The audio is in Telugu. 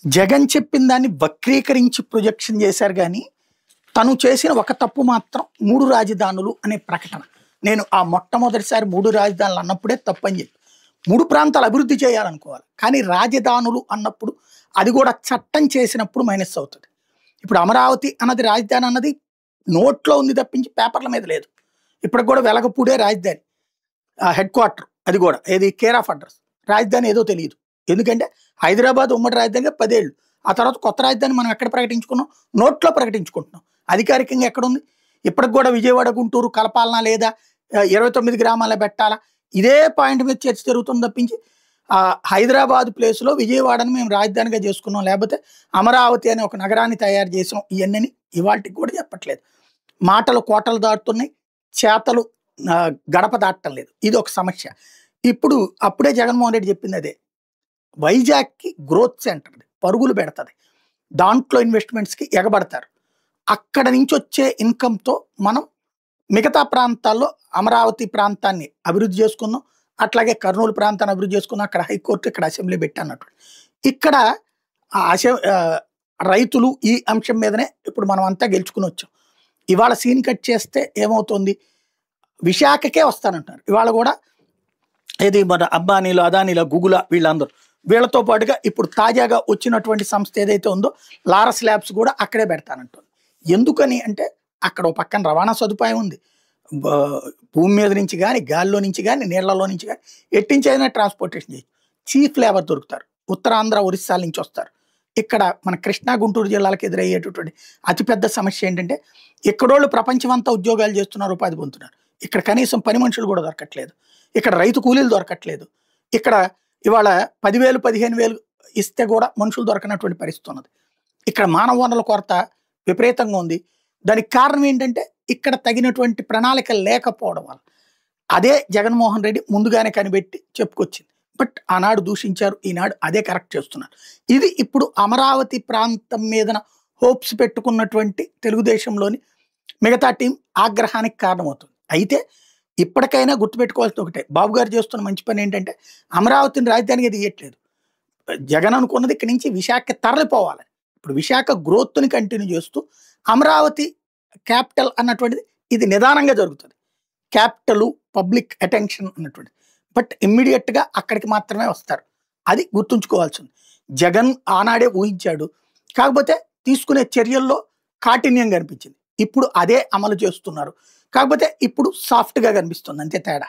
జగన్ చెప్పిన దాన్ని వక్రీకరించి ప్రొజెక్షన్ చేశారు గానీ, తను చేసిన ఒక తప్పు మాత్రం 3 రాజధానులు అనే ప్రకటన. నేను ఆ మొట్టమొదటిసారి 3 రాజధానులు అన్నప్పుడే తప్పని చెప్పి. 3 ప్రాంతాలు అభివృద్ధి చేయాలనుకోవాలి. కానీ రాజధానులు అన్నప్పుడు అది కూడా చట్టం చేసినప్పుడు మైనస్ అవుతది. ఇప్పుడు అమరావతి అన్నది రాజధాని అన్నది నోట్లో ఉంది తప్పించి పేపర్ల మీద లేదు. ఇప్పటికి కూడా వెలగపూడే రాజధాని. హెడ్ క్వార్టర్ అది కూడా ఏది కేర్ ఆఫ్ అడ్రస్. రాజధాని ఏదో తెలియదు. ఎందుకంటే హైదరాబాద్ ఉమ్మడి రాజధానిగా 10 ఏళ్ళు. ఆ తర్వాత కొత్త రాజధాని మనం ఎక్కడ ప్రకటించుకున్నాం? నోట్లో ప్రకటించుకుంటున్నాం. అధికారికంగా ఎక్కడుంది? ఇప్పటికి కూడా విజయవాడ, గుంటూరు కలపాలనా లేదా 29 గ్రామాల పెట్టాలా? ఇదే పాయింట్ మీద చర్చ జరుగుతుంది తప్పించి హైదరాబాద్ ప్లేస్లో విజయవాడని మేము రాజధానిగా చేసుకున్నాం, లేకపోతే అమరావతి అనే ఒక నగరాన్ని తయారు చేసాం, ఇవన్నీ ఇవాళకి కూడా చెప్పట్లేదు. మాటలు కోటలు దాటుతున్నాయి, చేతలు గడప దాటం లేదు. ఇది ఒక సమస్య. ఇప్పుడు అప్పుడే జగన్మోహన్ రెడ్డి చెప్పింది అదే. వైజాగ్కి గ్రోత్ సెంటర్ పరుగులు పెడతది. దాంట్లో ఇన్వెస్ట్మెంట్స్కి ఎగబడతారు. అక్కడ నుంచి వచ్చే ఇన్కంతో మనం మిగతా ప్రాంతాల్లో అమరావతి ప్రాంతాన్ని అభివృద్ధి చేసుకుందాం, అట్లాగే కర్నూలు ప్రాంతాన్ని అభివృద్ధి చేసుకుందాం. అక్కడ హైకోర్టు, ఇక్కడ అసెంబ్లీ పెట్టి అన్నట్టు. ఇక్కడ రైతులు ఈ అంశం మీదనే ఇప్పుడు మనం అంతా గెలుచుకుని వచ్చాం. ఇవాళ సీన్ కట్ చేస్తే ఏమవుతుంది? విశాఖకే వస్తానంటున్నారు. ఇవాళ కూడా ఏది మన అంబానీలు, అదానీల, గూగుల వీళ్ళందరూ వీళ్ళతో పాటుగా ఇప్పుడు తాజాగా వచ్చినటువంటి సంస్థ ఏదైతే ఉందో లారస్ ల్యాబ్స్ కూడా అక్కడే పెడతానంటుంది. ఎందుకని అంటే అక్కడ ఒక పక్కన రవాణా సదుపాయం ఉంది. భూమి మీద నుంచి కానీ, గాలిలో నుంచి కానీ, నీళ్లలో నుంచి కానీ ఎట్టించైనా ట్రాన్స్పోర్టేషన్ చేయొచ్చు. చీఫ్ లేబర్ దొరుకుతారు. ఉత్తరాంధ్ర, ఒరిస్సాల నుంచి వస్తారు. ఇక్కడ మన కృష్ణా, గుంటూరు జిల్లాలకు ఎదురయ్యేటటువంటి అతిపెద్ద సమస్య ఏంటంటే ఇక్కడోళ్ళు ప్రపంచం అంతా ఉద్యోగాలు చేస్తున్నారు, ఉపాధి పొందుతున్నారు. ఇక్కడ కనీసం పని మనుషులు కూడా దొరకట్లేదు. ఇక్కడ రైతు కూలీలు దొరకట్లేదు. ఇక్కడ ఇవాళ 10,000, 15,000 ఇస్తే కూడా మనుషులు దొరకనటువంటి పరిస్థితి ఉన్నది. ఇక్కడ మానవ వనరుల కొరత విపరీతంగా ఉంది. దానికి కారణం ఏంటంటే ఇక్కడ తగినటువంటి ప్రణాళిక లేకపోవడం వల్ల. అదే జగన్మోహన్ రెడ్డి ముందుగానే కనిపెట్టి చెప్పుకొచ్చింది. బట్ ఆనాడు దూషించారు, ఈనాడు అదే కరెక్ట్ చేస్తున్నారు. ఇది ఇప్పుడు అమరావతి ప్రాంతం మీదన హోప్స్ పెట్టుకున్నటువంటి తెలుగుదేశంలోని మిగతా టీం ఆగ్రహానికి కారణమవుతుంది. అయితే ఇప్పటికైనా గుర్తుపెట్టుకోవాల్సిన ఒకటే, బాబు గారు చేస్తున్న మంచి పని ఏంటంటే అమరావతిని రాజధానిగా తీయట్లేదు. జగన్ అనుకున్నది ఇక్కడి నుంచి విశాఖ తరలిపోవాలి. ఇప్పుడు విశాఖ గ్రోత్ని కంటిన్యూ చేస్తూ అమరావతి క్యాపిటల్ అన్నటువంటిది ఇది నిదానంగా జరుగుతుంది. క్యాపిటల్, పబ్లిక్ అటెన్షన్ అన్నటువంటిది. బట్ ఇమ్మీడియట్గా అక్కడికి మాత్రమే వస్తారు. అది గుర్తుంచుకోవాల్సింది. జగన్ ఆనాడే ఊహించాడు. కాకపోతే తీసుకునే చర్యల్లో కాఠిన్యం కనిపించింది. ఇప్పుడు అదే అమలు చేస్తున్నారు. కాకపోతే ఇప్పుడు సాఫ్ట్గా కనిపిస్తుంది, అంతే తేడా.